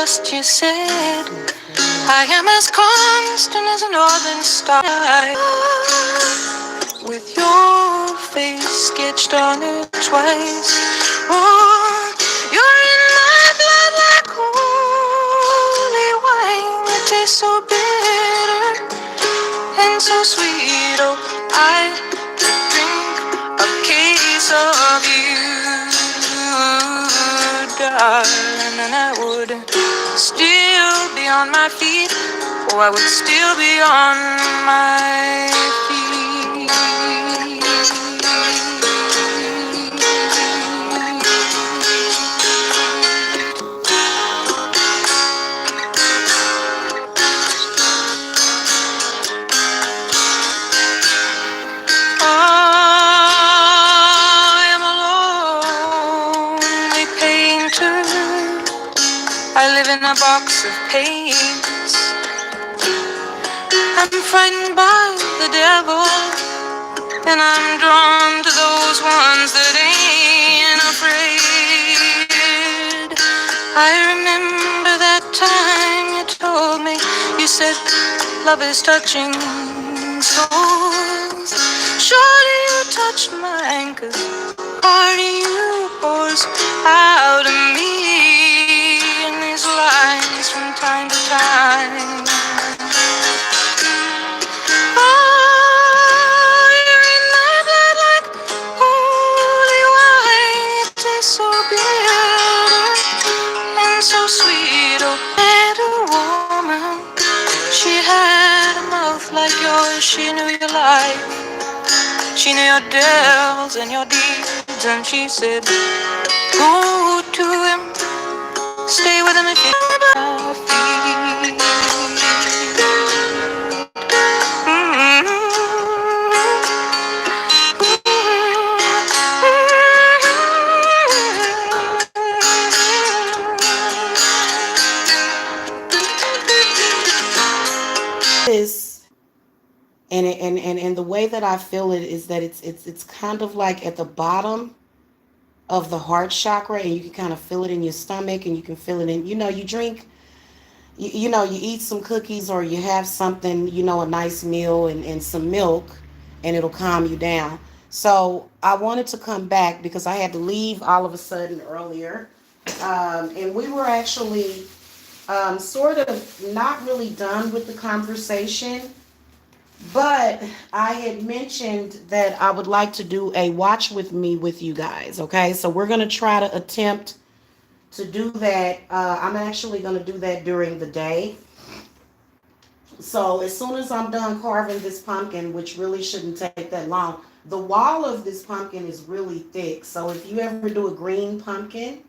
dust, you said. I am as constant as a northern star, with your face sketched on it twice. Oh, you're in my blood like holy wine. It tastes so bitter and so sweet. Oh, I drink a case of you, darling, and I would still be on my feet. Oh, I would still be on my feet. I am a lonely painter. I live in a box of paints. I'm frightened by the devil, and I'm drawn to those ones that ain't afraid. I remember that time you told me, you said love is touching souls. Surely you touched mine, 'cause part of you pours out of me in these lines from time to time. Oh, you're in my blood like holy wine. It tastes so bitter and so sweet. Oh, had a woman, she had a mouth like yours. She knew your life, she knew your devils and your deeds, and she said, go to him, stay with him if you never feel. This and the way that I feel it is that it's kind of like at the bottom of the heart chakra, and you can kind of feel it in your stomach, and you can feel it in, you drink, you eat some cookies, or you have something, a nice meal, and some milk, and it'll calm you down. So I wanted to come back because I had to leave all of a sudden earlier, and we were actually sort of not really done with the conversation, but I had mentioned that I would like to do a watch with me with you guys. Okay, so we're going to try to attempt to do that. I'm actually going to do that during the day. So as soon as I'm done carving this pumpkin, which really shouldn't take that long, the wall of this pumpkin is really thick. So if you ever do a green pumpkin,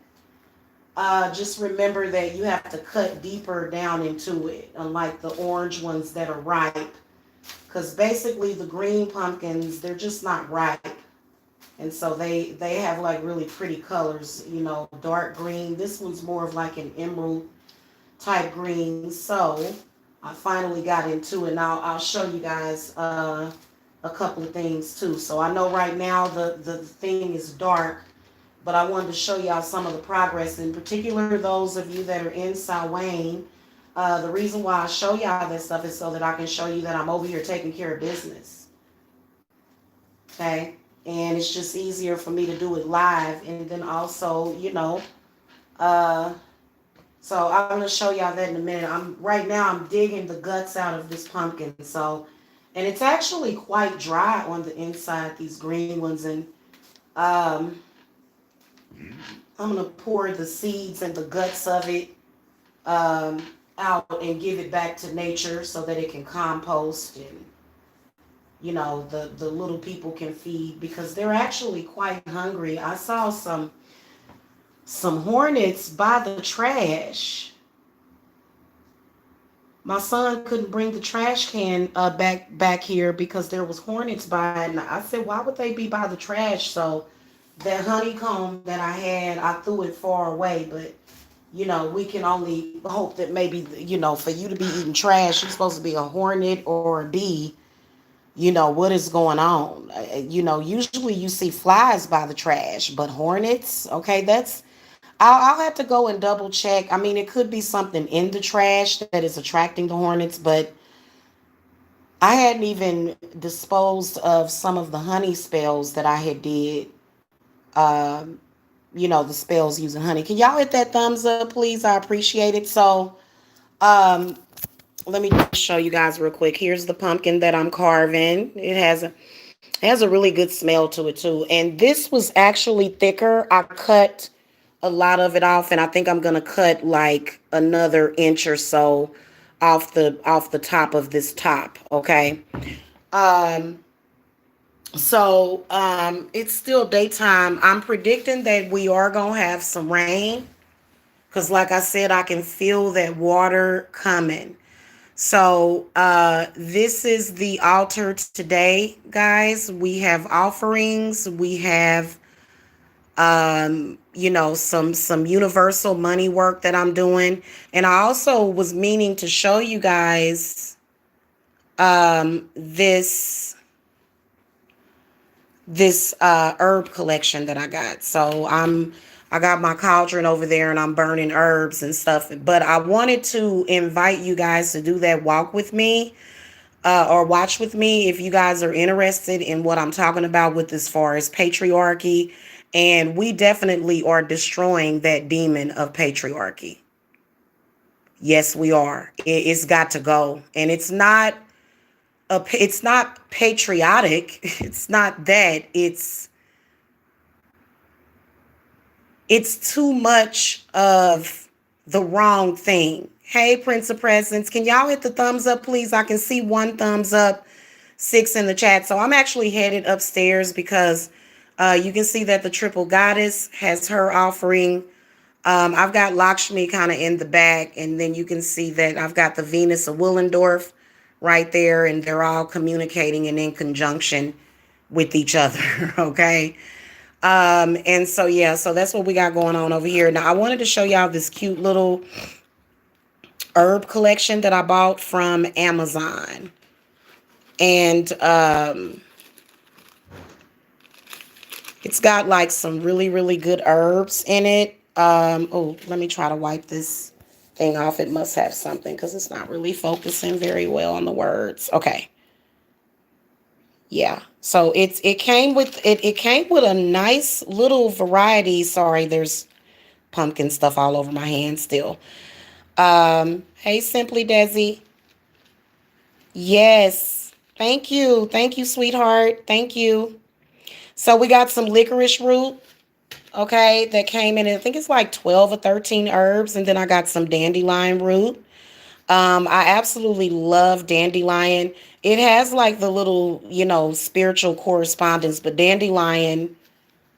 just remember that you have to cut deeper down into it, unlike the orange ones that are ripe. Because basically the green pumpkins, they're just not ripe. And so they have like really pretty colors, dark green. This one's more of like an emerald type green. So I finally got into it. Now I'll show you guys a couple of things too. So I know right now the thing is dark, but I wanted to show y'all some of the progress, in particular those of you that are in South Wayne. The reason why I show y'all this stuff is so that I can show you that I'm over here taking care of business. Okay? And it's just easier for me to do it live. And then also, so I'm going to show y'all that in a minute. Right now I'm digging the guts out of this pumpkin. And it's actually quite dry on the inside, these green ones. And I'm going to pour the seeds and the guts of it out and give it back to nature so that it can compost, and the little people can feed, because they're actually quite hungry. I saw some hornets by the trash. My son couldn't bring the trash can back here because there was hornets by it. And I said, why would they be by the trash? So that honeycomb that I had, I threw it far away. But we can only hope that maybe, for you to be eating trash, you're supposed to be a hornet or a bee. What is going on? Usually you see flies by the trash, but hornets, okay, I'll have to go and double check. I mean, it could be something in the trash that is attracting the hornets, but I hadn't even disposed of some of the honey spells that I had did. Um, the spells using honey. Can y'all hit that thumbs up, please? I appreciate it. So, um, let me just show you guys real quick. Here's the pumpkin that I'm carving. It has a really good smell to it too. And this was actually thicker. I cut a lot of it off, and I think I'm gonna cut like another inch or so off the top of this top. Okay. Um. It's still daytime. I'm predicting that we are gonna have some rain, because like I said, I can feel that water coming. So this is the altar today, guys. We have offerings. We have some universal money work that I'm doing. And I also was meaning to show you guys this herb collection that I got. I got my cauldron over there and I'm burning herbs and stuff. But I wanted to invite you guys to do that walk with me, or watch with me if you guys are interested in what I'm talking about with as far as patriarchy. And we definitely are destroying that demon of patriarchy. Yes, we are. It's got to go. And it's not patriotic. It's not that. It's too much of the wrong thing. Hey, Prince of Presents, can y'all hit the thumbs up, please? I can see one thumbs up, six in the chat. So I'm actually headed upstairs because you can see that the triple goddess has her offering. I've got Lakshmi kind of in the back, and then you can see that I've got the Venus of Willendorf right there, and they're all communicating and in conjunction with each other. Okay. And so yeah, so that's what we got going on over here. Now I wanted to show y'all this cute little herb collection that I bought from Amazon. And it's got like some really, really good herbs in it. Oh, let me try to wipe this thing off. It must have something because it's not really focusing very well on the words. Okay. Yeah. So it came with a nice little variety. Sorry, there's pumpkin stuff all over my hand still. Hey, Simply Desi. Yes. Thank you. Thank you, sweetheart. Thank you. So we got some licorice root, okay, that came in. I think it's like 12 or 13 herbs. And then I got some dandelion root. I absolutely love dandelion. It has like the little, spiritual correspondence, but dandelion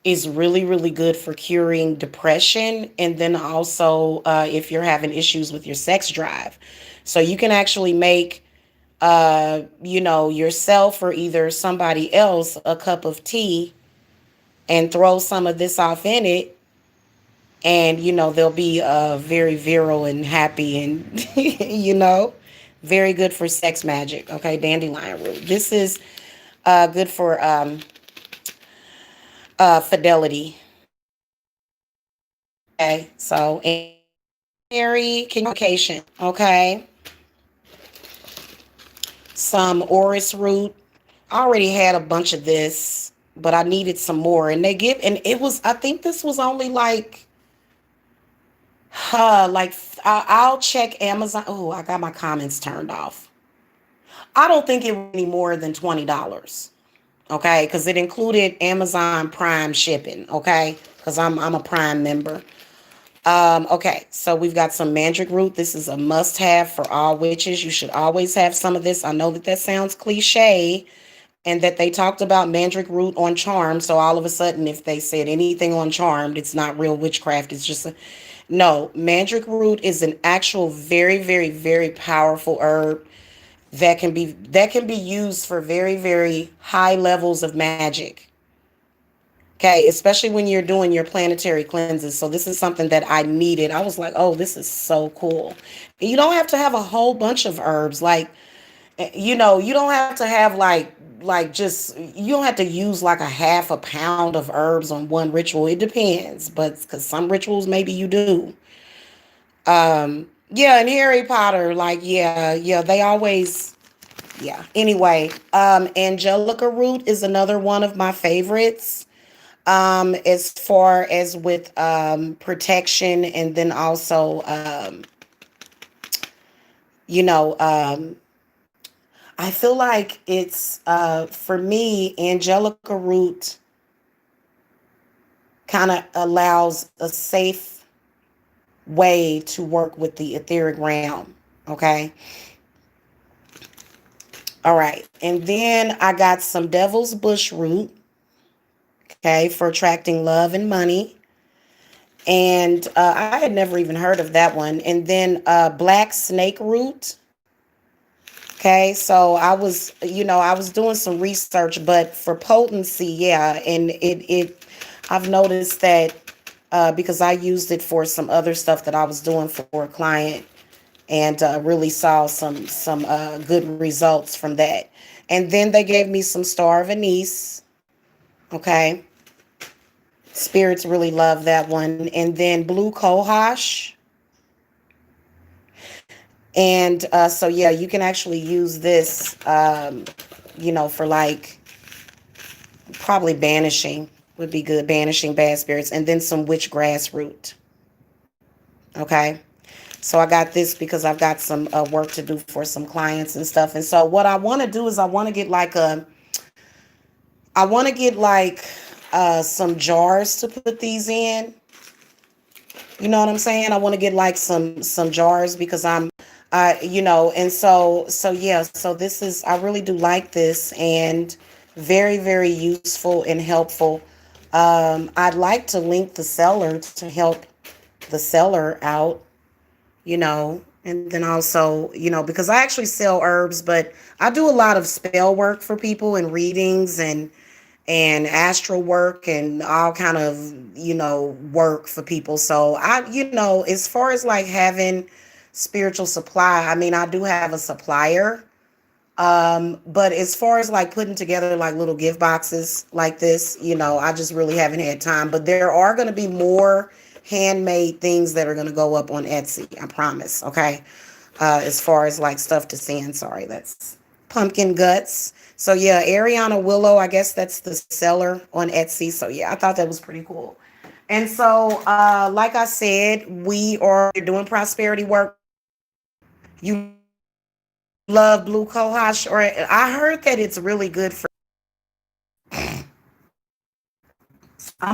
is really, really good for curing depression. And then also, if you're having issues with your sex drive. So you can actually make, yourself or either somebody else a cup of tea and throw some of this off in it, and they'll be very virile and happy, and very good for sex magic. Okay, dandelion root. This is good for fidelity. Okay, so Mary communication. Okay, some orris root. I already had a bunch of this, but I needed some more, and it was, I think this was only like I'll check Amazon. Oh, I got my comments turned off. I don't think it was any more than $20. Okay, because it included Amazon Prime shipping. Okay, because I'm a Prime member. Okay, so we've got some mandrake root. This is a must-have for all witches. You should always have some of this. I know that sounds cliche, and that they talked about mandrake root on Charm. So all of a sudden, if they said anything on Charmed, it's not real witchcraft. It's just no. Mandrake root is an actual very, very, very powerful herb that can be used for very, very high levels of magic. Okay, especially when you're doing your planetary cleanses. So this is something that I needed. I was like, oh, this is so cool. And you don't have to have a whole bunch of herbs. Like, You don't have to have like just you don't have to use like a half a pound of herbs on one ritual. It depends, but because some rituals maybe you do. Yeah, and Harry Potter, like yeah, they always yeah. Anyway, Angelica root is another one of my favorites. As far as with protection, and then also you know, I feel like it's for me, Angelica root kind of allows a safe way to work with the etheric realm. Okay. All right. And then I got some devil's bush root, okay, for attracting love and money. And I had never even heard of that one. And then black snake root. Okay, so I was doing some research, but for potency, yeah, and I've noticed that because I used it for some other stuff that I was doing for a client, and really saw some good results from that. And then they gave me some star of anise. Okay, spirits really love that one. And then blue cohosh. And so yeah, you can actually use this, for like probably banishing would be good, banishing bad spirits, and then some witchgrass root. Okay. So I got this because I've got some work to do for some clients and stuff. And so what I want to do is I want to get like some jars to put these in. You know what I'm saying? I want to get like some jars because and so yeah, so this is I really do like this, and very very useful and helpful. I'd like to link the seller to help the seller out, and then also, because I actually sell herbs, but I do a lot of spell work for people and readings and astral work and all kind of, work for people. So as far as like having spiritual supply, I mean, I do have a supplier. But as far as like putting together like little gift boxes like this, I just really haven't had time. But there are going to be more handmade things that are going to go up on Etsy. I promise. Okay. As far as like stuff to send, sorry, that's pumpkin guts. So yeah, Ariana Willow, I guess that's the seller on Etsy. So yeah, I thought that was pretty cool. And so, like I said, we are doing prosperity work. You love blue cohosh, or I heard that it's really good for. I'm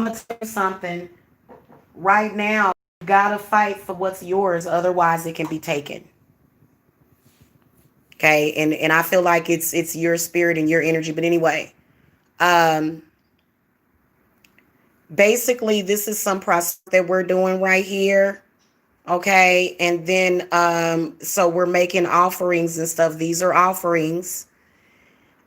gonna tell you something right now. You gotta fight for what's yours, otherwise it can be taken. Okay, and I feel like it's your spirit and your energy. But anyway, um, basically this is some process that we're doing right here. Okay, and then so we're making offerings and stuff. These are offerings.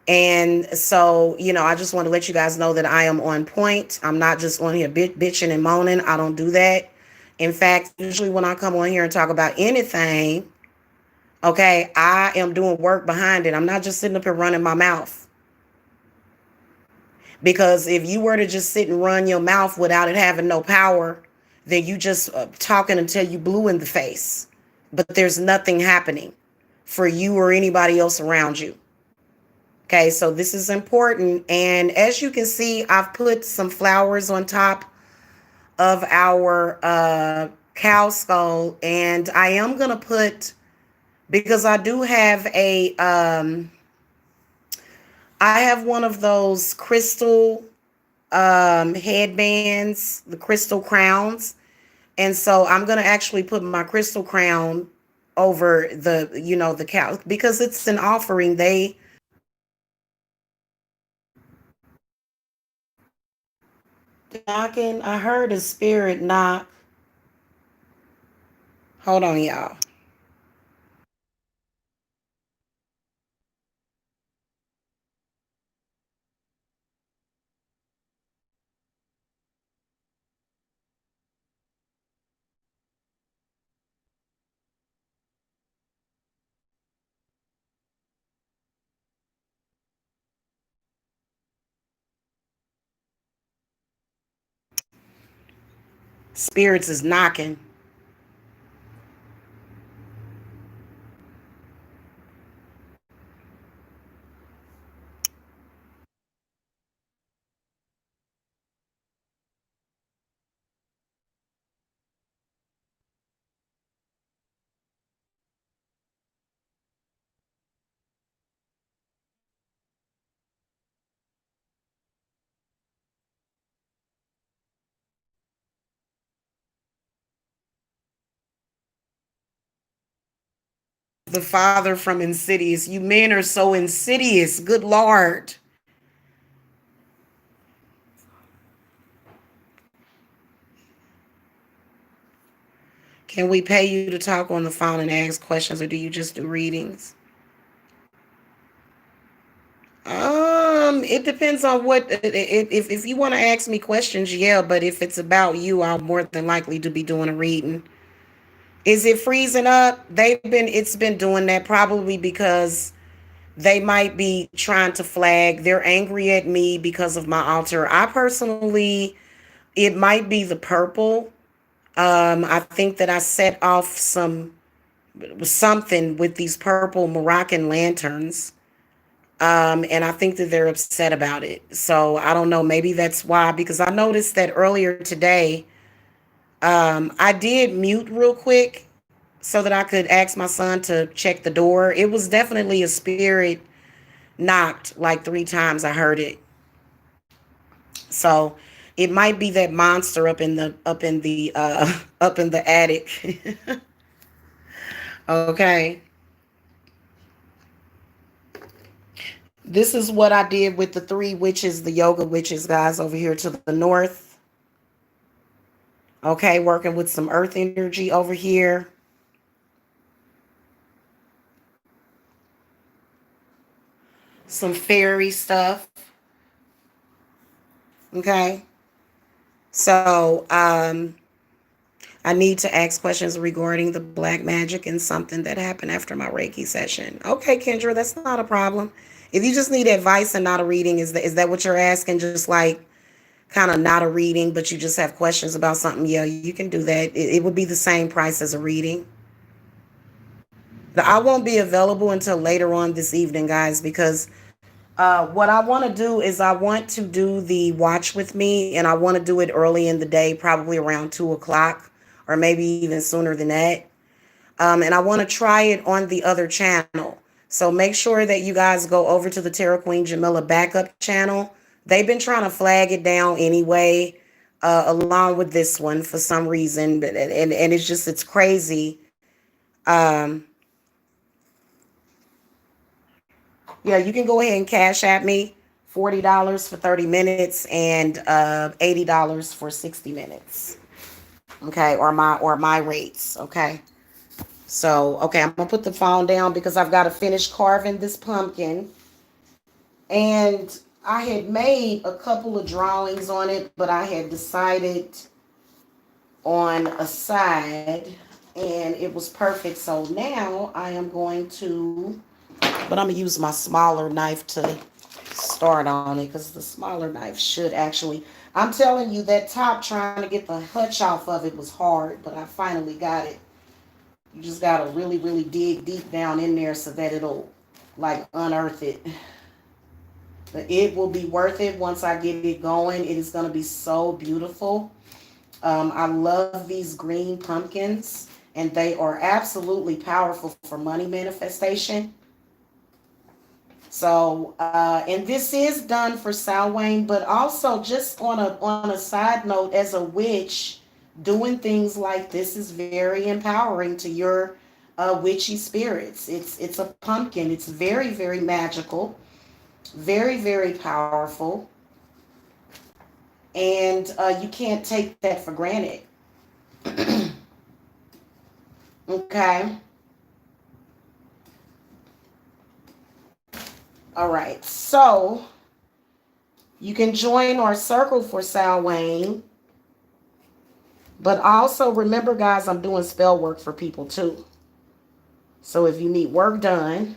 And so, I just want to let you guys know that I am on point. I'm not just on here bitching and moaning. I don't do that. In fact, usually when I come on here and talk about anything, okay, I am doing work behind it. I'm not just sitting up here running my mouth. Because if you were to just sit and run your mouth without it having no power, then you just talking until you blue in the face. But there's nothing happening for you or anybody else around you. Okay, so this is important. And as you can see, I've put some flowers on top of our cow skull. And I am going to put, because I do have I have one of those crystal headbands, the crystal crowns. And so I'm going to actually put my crystal crown over the cow because it's an offering. I heard a spirit knock. Hold on, y'all. Spirits is knocking. The father from Insidious. You men are so insidious. Good Lord. Can we pay you to talk on the phone and ask questions, or do you just do readings? It depends on what. If you want to ask me questions, yeah. But if it's about you, I'll more than likely to be doing a reading. Is it freezing up? It's been doing that probably because they might be trying to flag. They're angry at me because of my altar. I personally, it might be the purple. I think that I set off something with these purple Moroccan lanterns. And I think that they're upset about it. So I don't know. Maybe that's why, because I noticed that earlier today, I did mute real quick so that I could ask my son to check the door. It was definitely a spirit knocked like 3 times. I heard it. So it might be that monster up in the attic. Okay. This is what I did with the 3 witches, the yoga witches, guys, over here to the north. Okay, working with some earth energy over here. Some fairy stuff. Okay. So, I need to ask questions regarding the black magic and something that happened after my Reiki session. Okay, Kendra, that's not a problem. If you just need advice and not a reading, is that what you're asking? Just like kind of not a reading, but you just have questions about something? Yeah, you can do that. It would be the same price as a reading. I won't be available until later on this evening, guys, because what I want to do is I want to do the watch with me, and I want to do it early in the day, probably around 2 o'clock, or maybe even sooner than that. And I want to try it on the other channel. So make sure that you guys go over to the Terra Queen Jamila backup channel. They've been trying to flag it down anyway, along with this one for some reason, and it's crazy. Um, Yeah, you can go ahead and cash at me $40 for 30 minutes and $80 for 60 minutes. Okay, or my rates. Okay. So, okay, I'm gonna put the phone down because I've got to finish carving this pumpkin. And I had made a couple of drawings on it, but I had decided on a side and it was perfect. So now I am going to, but I'm gonna use my smaller knife to start on it because the smaller knife should actually, I'm telling you, that top trying to get the hutch off of it was hard, but I finally got it. You just gotta really, really dig deep down in there so that it'll like unearth it. But it will be worth it once I get it going. It is gonna be so beautiful. I love these green pumpkins, and they are absolutely powerful for money manifestation. So, and this is done for Samhain, but also just on a side note, as a witch, doing things like this is very empowering to your witchy spirits. It's a pumpkin. It's very, very magical, very, very powerful, and you can't take that for granted. Okay. All right. So you can join our circle for Samhain. But also remember, guys, I'm doing spell work for people too. So if you need work done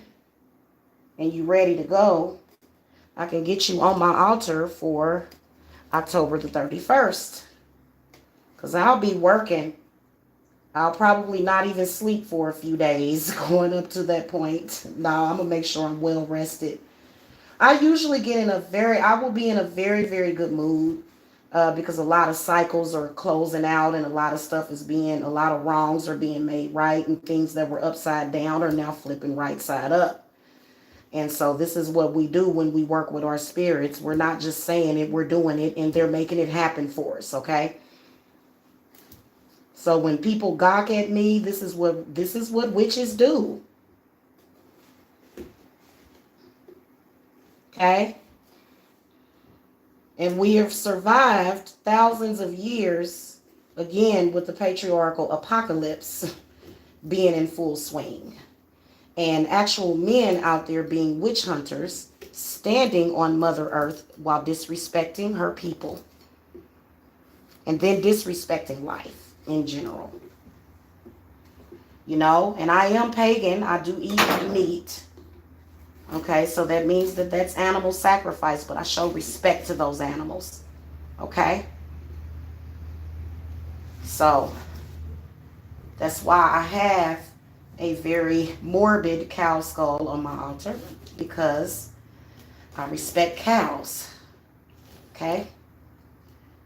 and you ready to go, I can get you on my altar for October the 31st. Because I'll be working. I'll probably not even sleep for a few days going up to that point. No, I'm going to make sure I'm well rested. I will be in a very, very good mood because a lot of cycles are closing out and a lot of wrongs are being made right, and things that were upside down are now flipping right side up. And so this is what we do when we work with our spirits. We're not just saying it, we're doing it, and they're making it happen for us, okay? So when people gawk at me, this is what witches do. Okay? And we have survived thousands of years, again, with the patriarchal apocalypse being in full swing. And actual men out there being witch hunters, standing on Mother Earth while disrespecting her people. And then disrespecting life in general. And I am pagan. I do eat meat. Okay, so that means that that's animal sacrifice, but I show respect to those animals. Okay? So, that's why I have a very morbid cow skull on my altar, because I respect cows. Okay?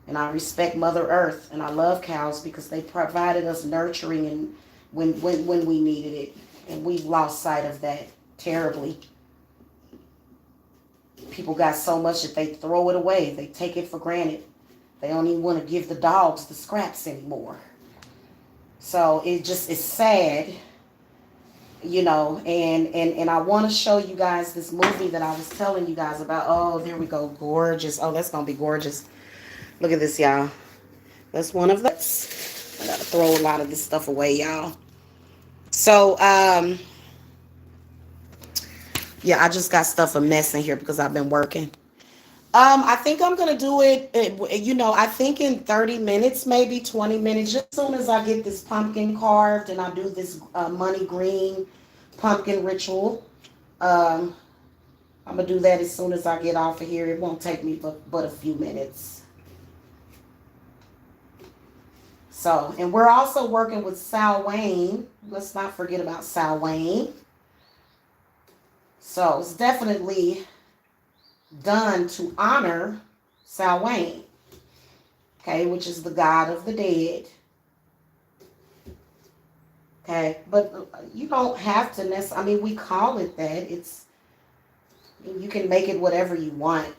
And I respect Mother Earth, and I love cows because they provided us nurturing and when we needed it. And we've lost sight of that terribly. People got so much that they throw it away. They take it for granted. They don't even want to give the dogs the scraps anymore. So it just is sad, and I want to show you guys this movie that I was telling you guys about. Oh, there we go. Gorgeous. Oh, that's going to be gorgeous. Look at this, y'all. That's one of those. I got to throw a lot of this stuff away, y'all. So, yeah, I just got stuff a mess in here because I've been working. I think I'm gonna do it. I think in 30 minutes, maybe 20 minutes. Just as soon as I get this pumpkin carved and I do this money green pumpkin ritual, I'm gonna do that as soon as I get off of here. It won't take me but a few minutes. So, and we're also working with Samhain. Let's not forget about Samhain. So it's definitely done to honor Samhain, okay, which is the god of the dead. Okay, but you don't have to necessarily, we call it that. You can make it whatever you want.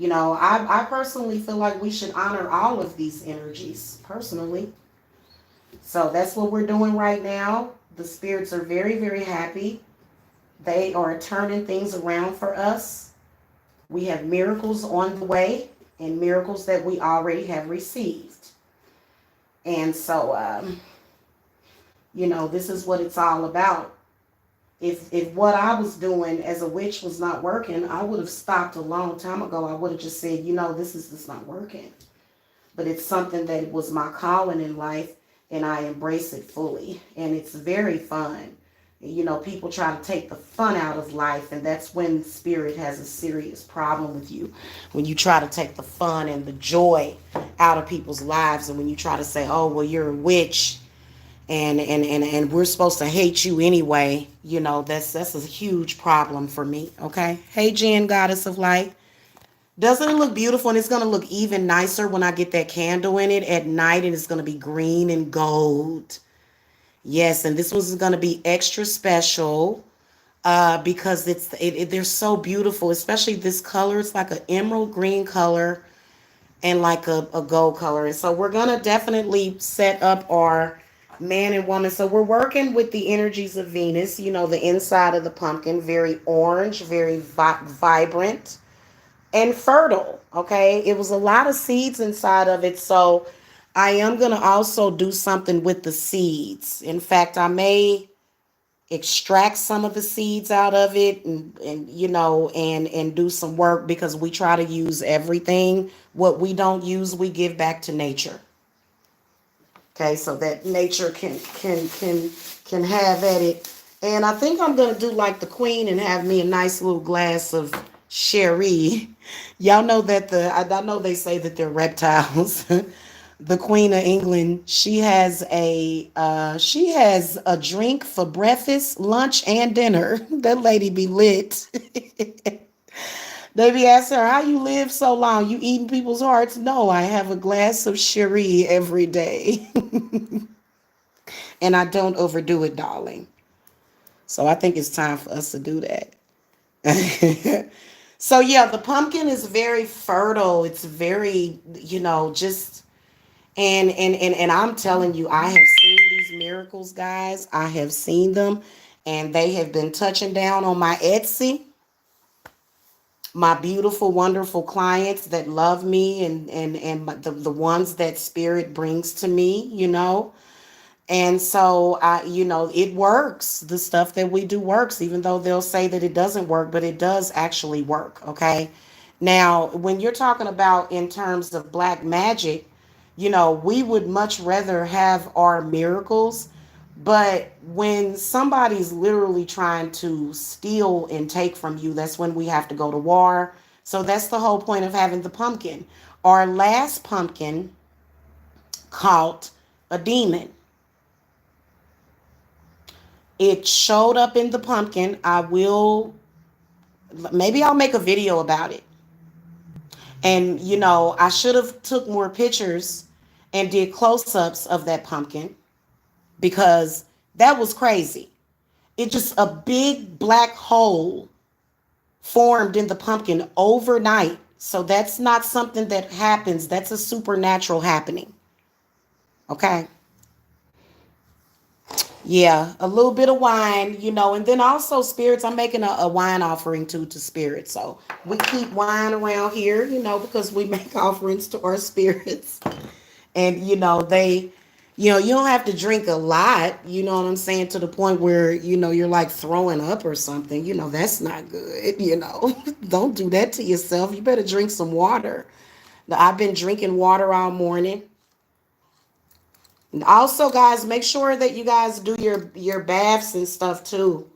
I personally feel like we should honor all of these energies, personally. So that's what we're doing right now. The spirits are very, very happy. They are turning things around for us. We have miracles on the way and miracles that we already have received. And so, this is what it's all about. If what I was doing as a witch was not working, I would have stopped a long time ago. I would have just said, this is not working. But it's something that was my calling in life, and I embrace it fully. And it's very fun. People try to take the fun out of life, and that's when spirit has a serious problem with you. When you try to take the fun and the joy out of people's lives, and when you try to say, oh, well, you're a witch, and we're supposed to hate you anyway, that's a huge problem for me, okay? Hey, Jen, goddess of light. Doesn't it look beautiful? And it's going to look even nicer when I get that candle in it at night, and it's going to be green and gold. Yes, and this one's going to be extra special because they're so beautiful, especially this color. It's like an emerald green color and like a gold color. And so we're going to definitely set up our man and woman. So we're working with the energies of Venus, the inside of the pumpkin, very orange, very vibrant and fertile. Okay, it was a lot of seeds inside of it. So I am going to also do something with the seeds. In fact, I may extract some of the seeds out of it and do some work, because we try to use everything. What we don't use, we give back to nature. Okay, so that nature can have at it. And I think I'm going to do like the queen and have me a nice little glass of sherry. Y'all know that I know they say that they're reptiles. The Queen of England, she has a drink for breakfast, lunch, and dinner. That lady be lit. They be asking her, how you live so long? You eating people's hearts? No, I have a glass of sherry every day. And I don't overdo it, darling. So I think it's time for us to do that. So yeah, the pumpkin is very fertile. It's very, just and I'm telling you, I have seen these miracles, guys. I have seen them, and they have been touching down on my Etsy. My beautiful, wonderful clients that love me, and the ones that spirit brings to me. And so it works. The stuff that we do works, even though they'll say that it doesn't work, but it does actually work. Okay. Now, when you're talking about in terms of black magic, we would much rather have our miracles. But when somebody's literally trying to steal and take from you, that's when we have to go to war. So that's the whole point of having the pumpkin. Our last pumpkin caught a demon. It showed up in the pumpkin. Maybe I'll make a video about it. And I should have took more pictures and did close-ups of that pumpkin, because that was crazy. It just a big black hole formed in the pumpkin overnight. So that's not something that happens. That's a supernatural happening. Okay. Yeah, a little bit of wine, and then also spirits. I'm making a wine offering too to spirits. So we keep wine around here, because we make offerings to our spirits. And you don't have to drink a lot, you know what I'm saying, to the point where, you're like throwing up or something. That's not good. Don't do that to yourself. You better drink some water. Now, I've been drinking water all morning. And also, guys, make sure that you guys do your baths and stuff too.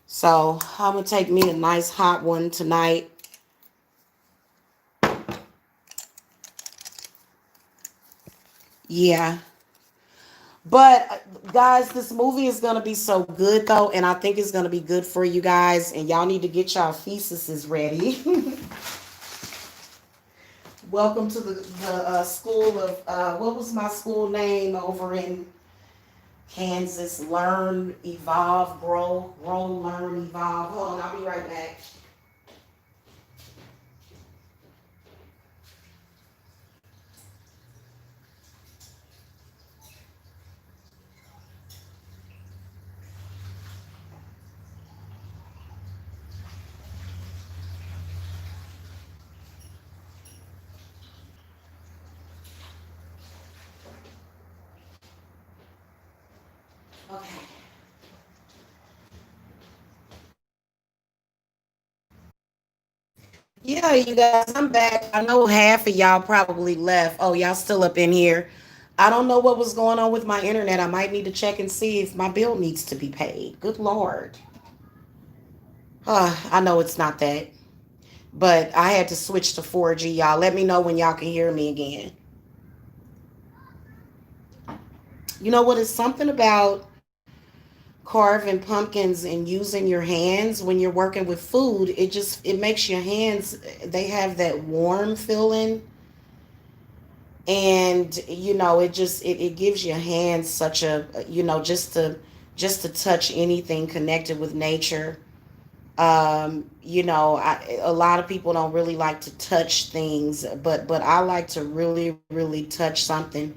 So I'm gonna take me a nice hot one tonight. Yeah. But guys, this movie is gonna be so good though, and I think it's gonna be good for you guys. And y'all need to get y'all theses ready. Welcome to the school of what was my school name over in Kansas? Learn, evolve, grow, learn, evolve. Hold on, I'll be right back. Okay. Yeah, you guys, I'm back. I know half of y'all probably left. Oh, y'all still up in here. I don't know what was going on with my internet. I might need to check and see if my bill needs to be paid. Good Lord. I know it's not that. But I had to switch to 4G, y'all. Let me know when y'all can hear me again. You know what? It's something about carving pumpkins and using your hands when you're working with food. It makes your hands, they have that warm feeling. And it gives your hands such a, just to touch anything connected with nature. A lot of people don't really like to touch things, but I like to really, really touch something.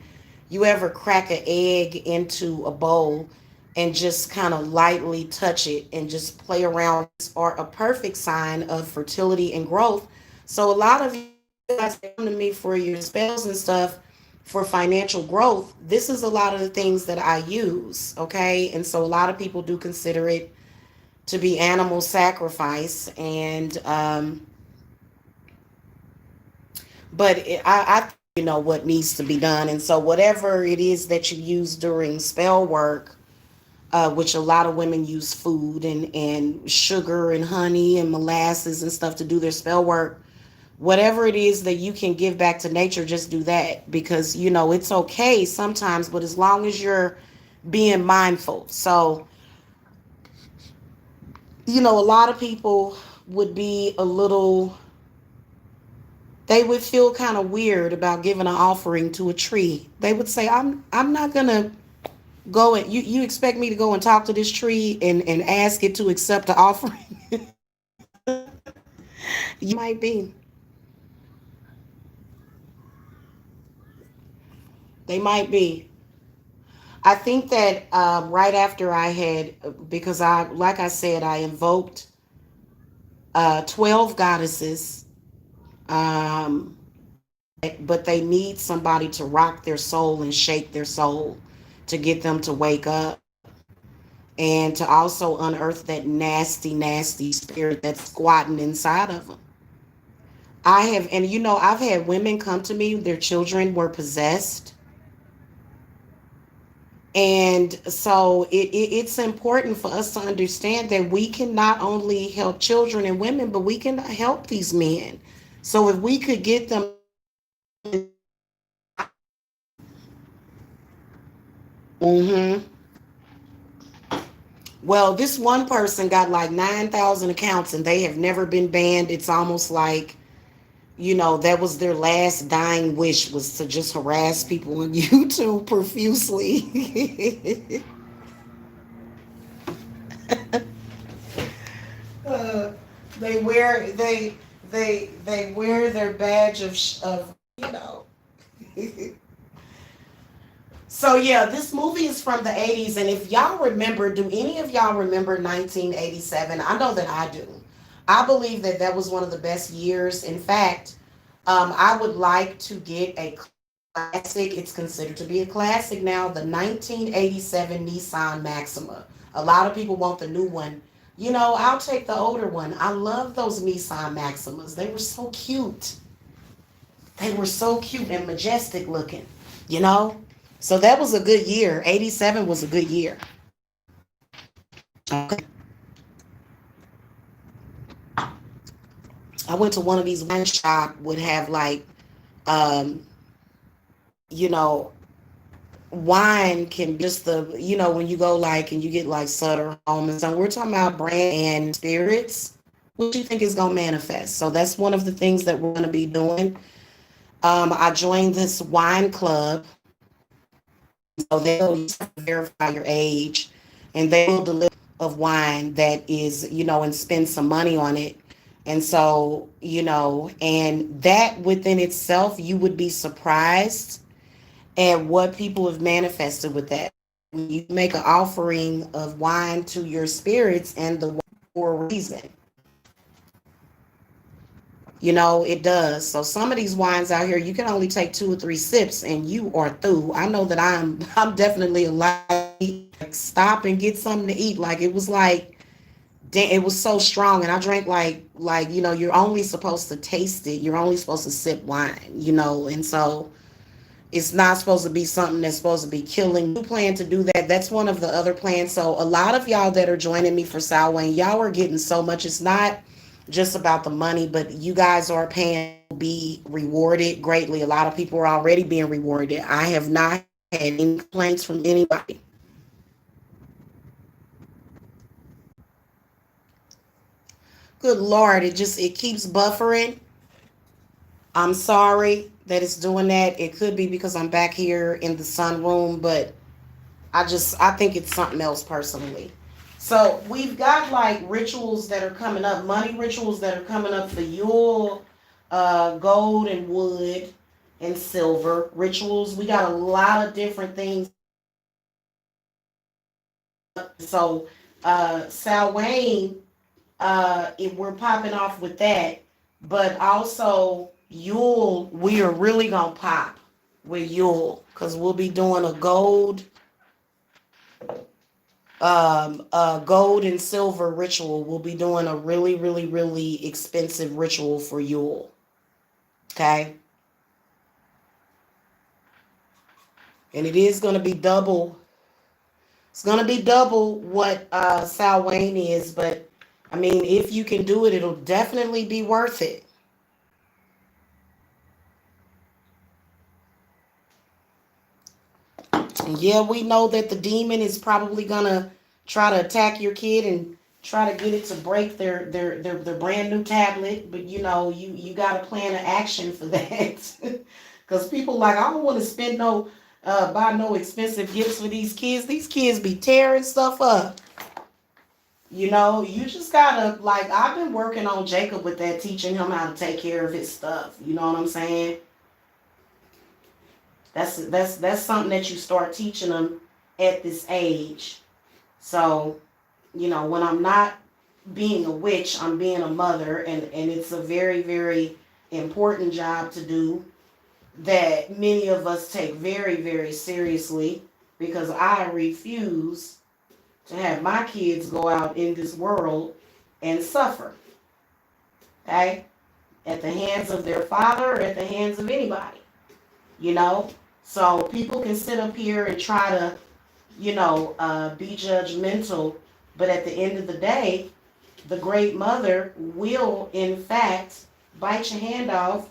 You ever crack an egg into a bowl and just kind of lightly touch it and just play around are a perfect sign of fertility and growth. So a lot of you guys that come to me for your spells and stuff for financial growth, this is a lot of the things that I use, okay? And so a lot of people do consider it to be animal sacrifice. And but I think you know what needs to be done. And so whatever it is that you use during spell work, which a lot of women use food and sugar and honey and molasses and stuff to do their spell work, whatever it is that you can give back to nature, just do that, because it's okay sometimes, but as long as you're being mindful. So a lot of people would be a little, they would feel kind of weird about giving an offering to a tree. They would say, I'm not gonna go, and you expect me to go and talk to this tree and ask it to accept the offering. You might be. They might be. I think that right after I had, because like I said, I invoked 12 goddesses, but they need somebody to rock their soul and shake their soul to get them to wake up, and to also unearth that nasty, nasty spirit that's squatting inside of them. I have, and I've had women come to me, their children were possessed. And so it's important for us to understand that we can not only help children and women, but we can help these men. So if we could get them. Mm-hmm. Well, this one person got like 9,000 accounts and they have never been banned. It's almost like, that was their last dying wish, was to just harass people on YouTube profusely. uh, they wear their badge of you know. So yeah, this movie is from the 80s, and if y'all remember, do any of y'all remember 1987? I know that I do. I believe that that was one of the best years. In fact, I would like to get a classic. It's considered to be a classic now. The 1987 Nissan Maxima. A lot of people want the new one. I'll take the older one. I love those Nissan Maximas. They were so cute. They were so cute and majestic looking. You know. So that was a good year. 87 was a good year. Okay. I went to one of these wine shop would have like um you know wine can just when you go like and you get like Sutter Home and stuff. We're talking about brand and spirits. What you think is gonna manifest? So that's one of the things that we're gonna be doing. I joined this wine club, so they'll verify your age, and they will deliver of wine that is and spend some money on it. And so and that within itself, you would be surprised at what people have manifested with that. When you make an offering of wine to your spirits and the wine for a reason. It does. So some of these wines out here, you can only take 2 or 3 sips and you are through. I know that I'm definitely a light. Like, stop and get something to eat. Like it was like it was so strong, and I drank like you're only supposed to taste it. You're only supposed to sip wine. And so it's not supposed to be something that's supposed to be killing. You plan to do that. That's one of the other plans. So a lot of y'all that are joining me for Salwayne, y'all are getting so much. It's not just about the money, but you guys are paying to be rewarded greatly. A lot of people are already being rewarded. I have not had any complaints from anybody. Good Lord, it keeps buffering. I'm sorry that it's doing that. It could be because I'm back here in the sunroom, but I think it's something else personally. So we've got like rituals that are coming up, money rituals that are coming up for Yule, gold and wood and silver rituals. We got a lot of different things. So Sal Wayne, if we're popping off with that, but also Yule, we are really gonna pop with Yule because we'll be doing a gold and silver ritual. We'll be doing a really, really, really expensive ritual for Yule. Okay. And it is going to be double. It's going to be double what Sal Wayne is. But I mean, if you can do it, it'll definitely be worth it. Yeah, we know that the demon is probably gonna try to attack your kid and try to get it to break their brand new tablet. But you got a plan of action for that. Because people like, I don't want to spend no buy no expensive gifts for these kids. These kids be tearing stuff up. You just gotta, like, I've been working on Jacob with that, teaching him how to take care of his stuff. You know what I'm saying? That's something that you start teaching them at this age. So, when I'm not being a witch, I'm being a mother, and it's a very, very important job to do that many of us take very, very seriously, because I refuse to have my kids go out in this world and suffer, okay? At the hands of their father or at the hands of anybody, you know? So people can sit up here and try to, be judgmental, but at the end of the day, the great mother will, in fact, bite your hand off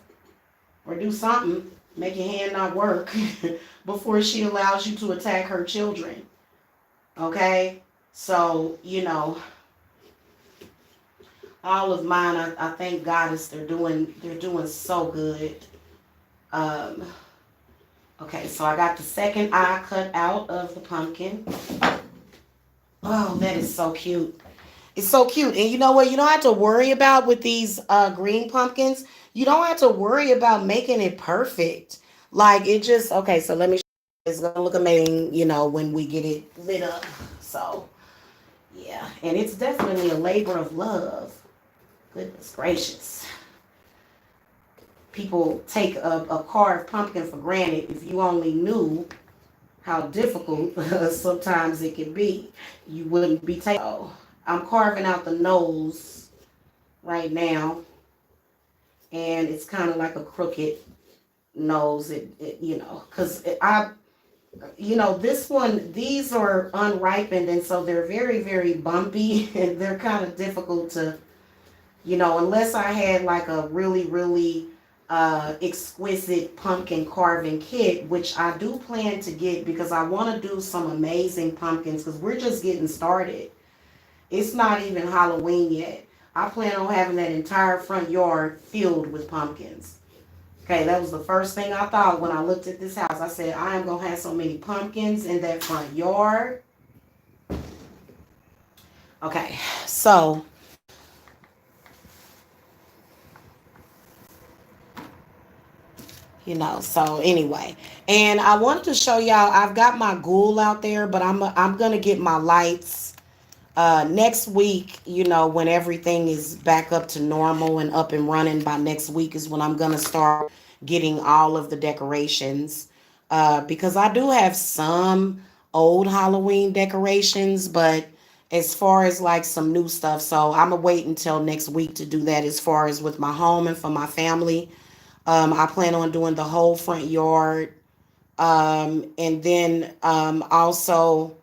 or do something, make your hand not work before she allows you to attack her children. Okay? So, all of mine, I thank Goddess, they're doing so good. Um, okay, so I got the second eye cut out of the pumpkin. Oh, that is so cute. It's so cute. And you know what? You don't have to worry about with these green pumpkins. You don't have to worry about making it perfect. Like, it just, okay, so let me show you. It's going to look amazing, when we get it lit up. So, yeah. And it's definitely a labor of love. Goodness gracious. People take a carved pumpkin for granted. If you only knew how difficult sometimes it can be, you wouldn't be taking. Oh, I'm carving out the nose right now, and it's kind of like a crooked nose. Because this one, these are unripened, and so they're very, very bumpy, and they're kind of difficult to, unless I had like a really, really exquisite pumpkin carving kit, which I do plan to get, because I want to do some amazing pumpkins, because we're just getting started. It's not even Halloween yet. I plan on having that entire front yard filled with pumpkins. Okay, that was the first thing I thought when I looked at this house. I said, I am going to have so many pumpkins in that front yard. Okay, so so anyway, and I wanted to show y'all, I've got my ghoul out there, but I'm going to get my lights next week. When everything is back up to normal and up and running, by next week is when I'm going to start getting all of the decorations, because I do have some old Halloween decorations, but as far as like some new stuff, so I'm gonna wait until next week to do that. As far as with my home and for my family, I plan on doing the whole front yard, and then also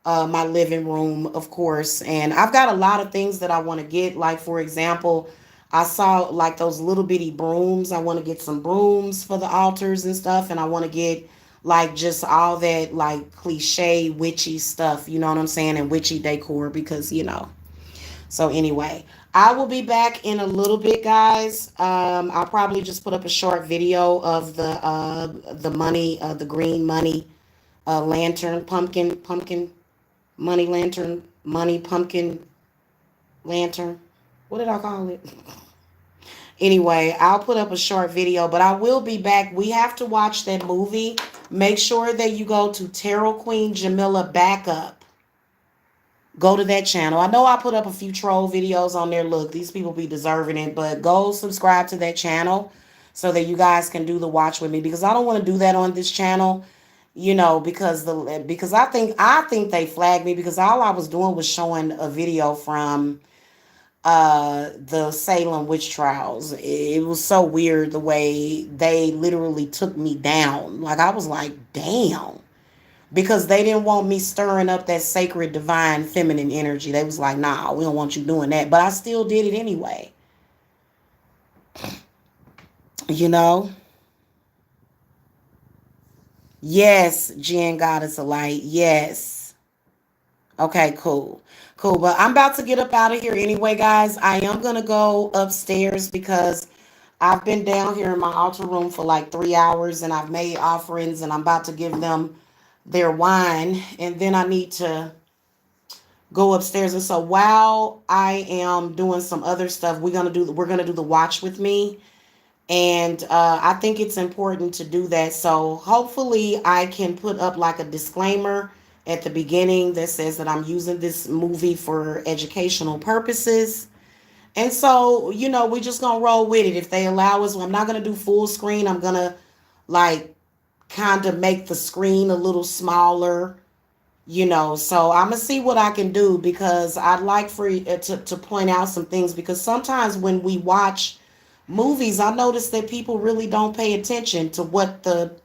my living room, of course. And I've got a lot of things that I want to get. Like, for example, I saw like those little bitty brooms. I want to get some brooms for the altars and stuff. And I want to get like just all that like cliche witchy stuff, you know what I'm saying? And witchy decor, because, So anyway, I will be back in a little bit, guys. I'll probably just put up a short video of the money, the green money lantern, pumpkin money lantern, money pumpkin lantern. What did I call it? Anyway, I'll put up a short video, but I will be back. We have to watch that movie. Make sure that you go to Tarot Queen Jamila Backup. Go to that channel. I know I put up a few troll videos on there. Look, these people be deserving it, but go subscribe to that channel so that you guys can do the watch with me, because I don't want to do that on this channel, because I think they flagged me, because all I was doing was showing a video from the Salem witch trials. It was so weird the way they literally took me down. Like, I was like, damn, because they didn't want me stirring up that sacred divine feminine energy. They was like, nah, we don't want you doing that. But I still did it anyway. you know Yes, Jen Goddess of Light. Yes. Okay, cool. Cool. But I'm about to get up out of here anyway, guys. I am going to go upstairs because I've been down here in my altar room for like 3 hours and I've made offerings and I'm about to give them their wine. And then I need to go upstairs. And so while I am doing some other stuff, we're gonna do the watch with me. And I think it's important to do that. So hopefully I can put up like a disclaimer at the beginning that says that I'm using this movie for educational purposes. And so, we're just gonna roll with it. If they allow us, I'm not gonna do full screen. I'm gonna like kind of make the screen a little smaller, so I'm gonna see what I can do because I'd like for you to point out some things because sometimes when we watch movies, I notice that people really don't pay attention to what the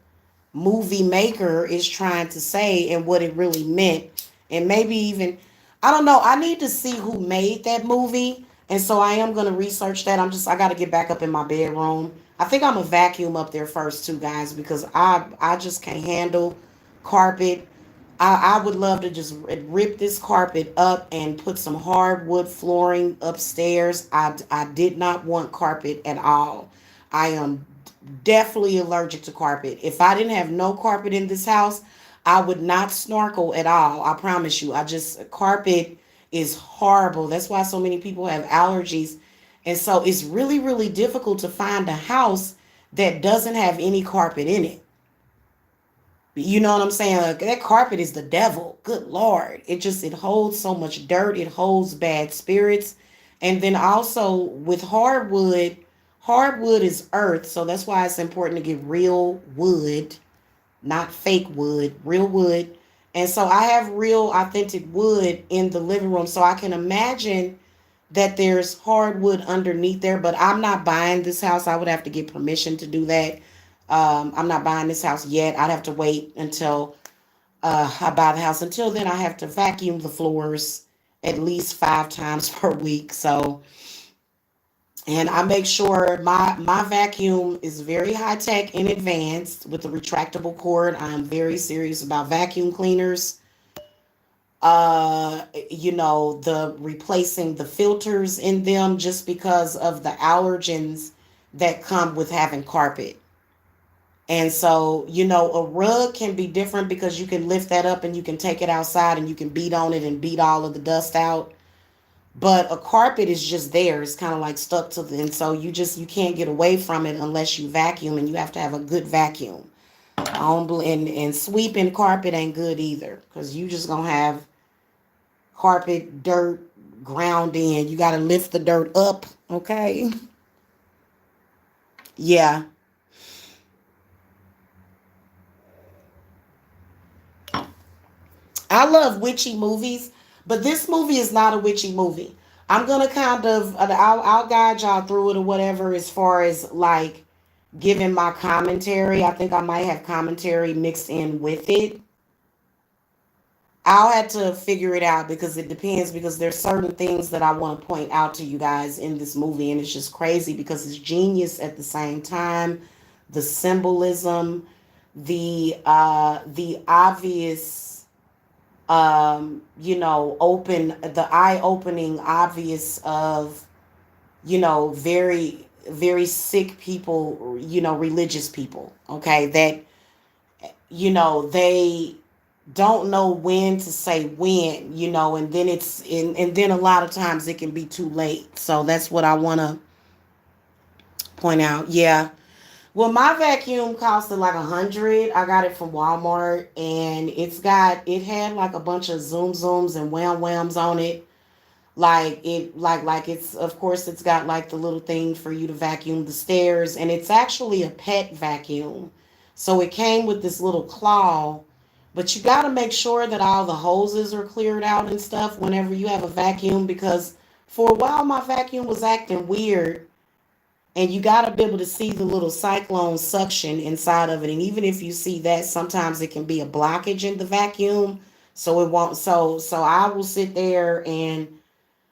movie maker is trying to say and what it really meant. And maybe even, I don't know, I need to see who made that movie. And so I am going to research that. I got to get back up in my bedroom. I think I'm going to vacuum up there first, too, guys, because I just can't handle carpet. I would love to just rip this carpet up and put some hardwood flooring upstairs. I did not want carpet at all. I am definitely allergic to carpet. If I didn't have no carpet in this house, I would not snorkel at all. I promise you. Carpet is horrible. That's why so many people have allergies. And so it's really, really difficult to find a house that doesn't have any carpet in it. You know what I'm saying? Like, that carpet is the devil. Good Lord. It holds so much dirt. It holds bad spirits. And then also with hardwood is earth. So that's why it's important to get real wood, not fake wood, real wood. And so I have real authentic wood in the living room. So I can imagine that there's hardwood underneath there, but I'm not buying this house. I would have to get permission to do that. I'm not buying this house yet. I'd have to wait until I buy the house. Until then, I have to vacuum the floors at least 5 times per week. So, and I make sure my vacuum is very high tech and advanced with the retractable cord. I'm very serious about vacuum cleaners. The replacing the filters in them just because of the allergens that come with having carpet. And so, a rug can be different because you can lift that up and you can take it outside and you can beat on it and beat all of the dust out. But a carpet is just there. It's kind of like stuck to the, and so you can't get away from it unless you vacuum, and you have to have a good vacuum. And sweeping carpet ain't good either because you just gonna have carpet dirt ground in. You got to lift the dirt up. Okay. Yeah. I love witchy movies, but this movie is not a witchy movie. I'm gonna kind of I'll guide y'all through it or whatever as far as like giving my commentary. I think I might have commentary mixed in with it. I'll have to figure it out because it depends because there's certain things that I want to point out to you guys in this movie and it's just crazy because it's genius at the same time. The symbolism, the obvious open the eye-opening obvious of, very very sick people, religious people, okay, that they don't know when to say when, and then and then a lot of times it can be too late. So that's what I want to point out. Yeah. Well, my vacuum costed like 100. I got it from Walmart, and it had like a bunch of zoom zooms and wham whams on it. Like it's, of course, it's got like the little thing for you to vacuum the stairs, and it's actually a pet vacuum. So it came with this little claw, but you got to make sure that all the hoses are cleared out and stuff whenever you have a vacuum because for a while my vacuum was acting weird, and you got to be able to see the little cyclone suction inside of it. And even if you see that, sometimes it can be a blockage in the vacuum, so it won't. So I will sit there and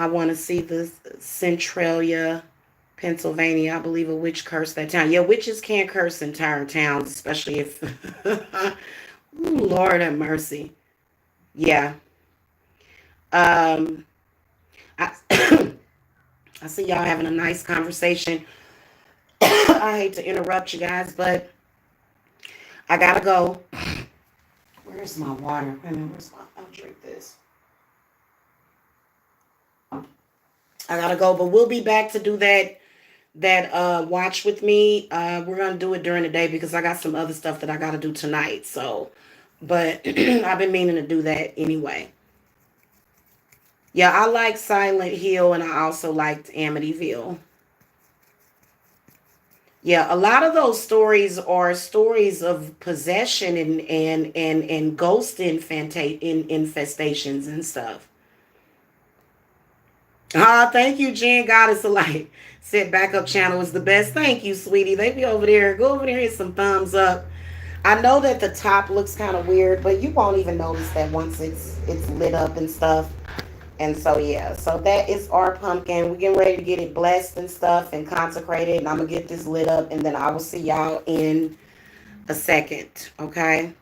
I want to see the Centralia, Pennsylvania. I believe a witch cursed that town. Yeah, witches can't curse entire towns, especially if. Ooh, Lord have mercy. Yeah. Um, I, I see y'all having a nice conversation. I hate to interrupt you guys, but I gotta go. Where's my water? Wait a minute, where's my? I'll drink this. I gotta go, but we'll be back to do that watch with me. We're gonna do it during the day because I got some other stuff that I gotta do tonight. So, but I've been meaning to do that anyway. Yeah, I like Silent Hill and I also liked Amityville. Yeah, a lot of those stories are stories of possession and ghost infestations and stuff. Ah, thank you, Jen. Goddess of Light. Said backup channel is the best. Thank you, sweetie. They be over there. Go over there and hit some thumbs up. I know that the top looks kind of weird, but you won't even notice that once it's lit up and stuff. And so yeah, so that is our pumpkin. We're getting ready to get it blessed and stuff and consecrated. And I'm gonna get this lit up, and then I will see y'all in a second. Okay.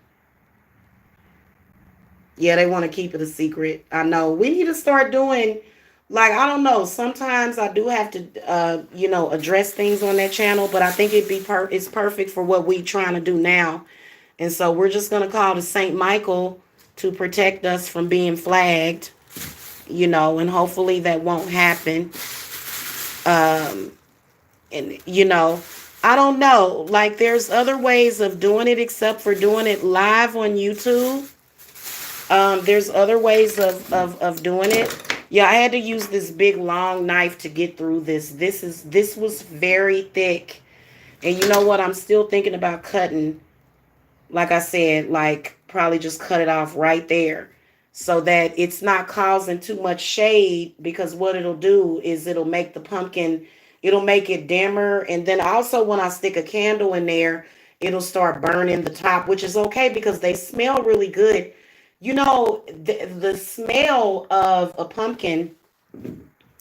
Yeah, they want to keep it a secret. I know. We need to start doing, like, I don't know. Sometimes I do have to, address things on that channel, but I think it's perfect for what we trying to do now. And so we're just gonna call to Saint Michael to protect us from being flagged, and hopefully that won't happen. Um, and I don't know. Like, there's other ways of doing it except for doing it live on YouTube. There's other ways of doing it. Yeah, I had to use this big long knife to get through this. This was very thick. And you know what? I'm still thinking about cutting, like I said, like probably just cut it off right there so that it's not causing too much shade, because what it'll do is it'll make it dimmer. And then also when I stick a candle in there, it'll start burning the top, which is okay because they smell really good. The smell of a pumpkin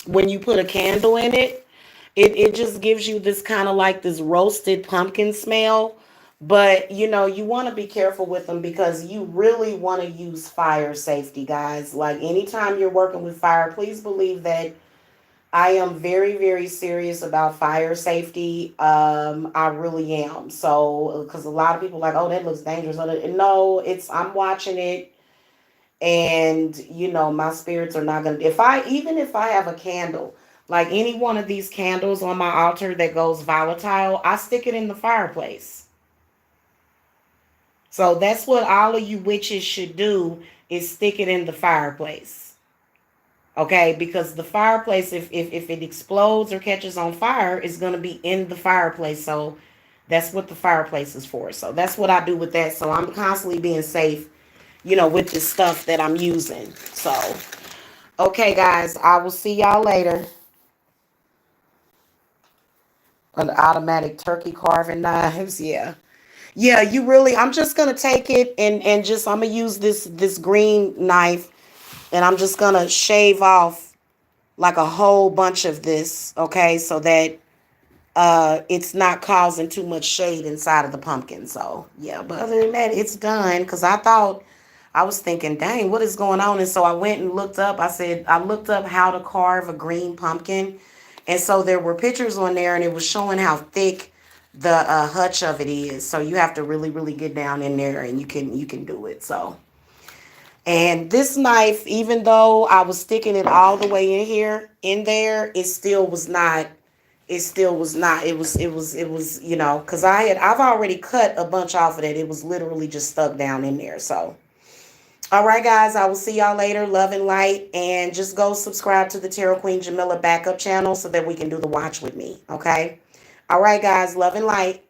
when you put a candle in it, it just gives you this kind of like this roasted pumpkin smell. But you want to be careful with them because you really want to use fire safety, guys. Like, anytime you're working with fire, please believe that I am very, very serious about fire safety. I really am. So, because a lot of people are like, oh, that looks dangerous. No, I'm watching it, and my spirits are not gonna, if I have a candle, like any one of these candles on my altar that goes volatile, I stick it in the fireplace. So that's what all of you witches should do, is stick it in the fireplace. Okay, because the fireplace, if it explodes or catches on fire, it's gonna be in the fireplace. So that's what the fireplace is for. So that's what I do with that. So I'm constantly being safe, with the stuff that I'm using. So, okay, guys, I will see y'all later. An automatic turkey carving knives, yeah. Yeah, you really, I'm just going to take it and just, I'm going to use this green knife, and I'm just going to shave off like a whole bunch of this, okay, so that it's not causing too much shade inside of the pumpkin. So yeah, but other than that, it's done. Because I was thinking, dang, what is going on? And so I went and looked up. I looked up how to carve a green pumpkin, and so there were pictures on there, and it was showing how thick the hutch of it is. So you have to really, really get down in there, and you can do it. So, and this knife, even though I was sticking it all the way in there, it still was not, it was because I've already cut a bunch off of it. It was literally just stuck down in there. So, all right, guys, I will see y'all later. Love and light. And just go subscribe to the Tarot Queen Jamila backup channel so that we can do the watch with me. Okay. All right, guys, love and light.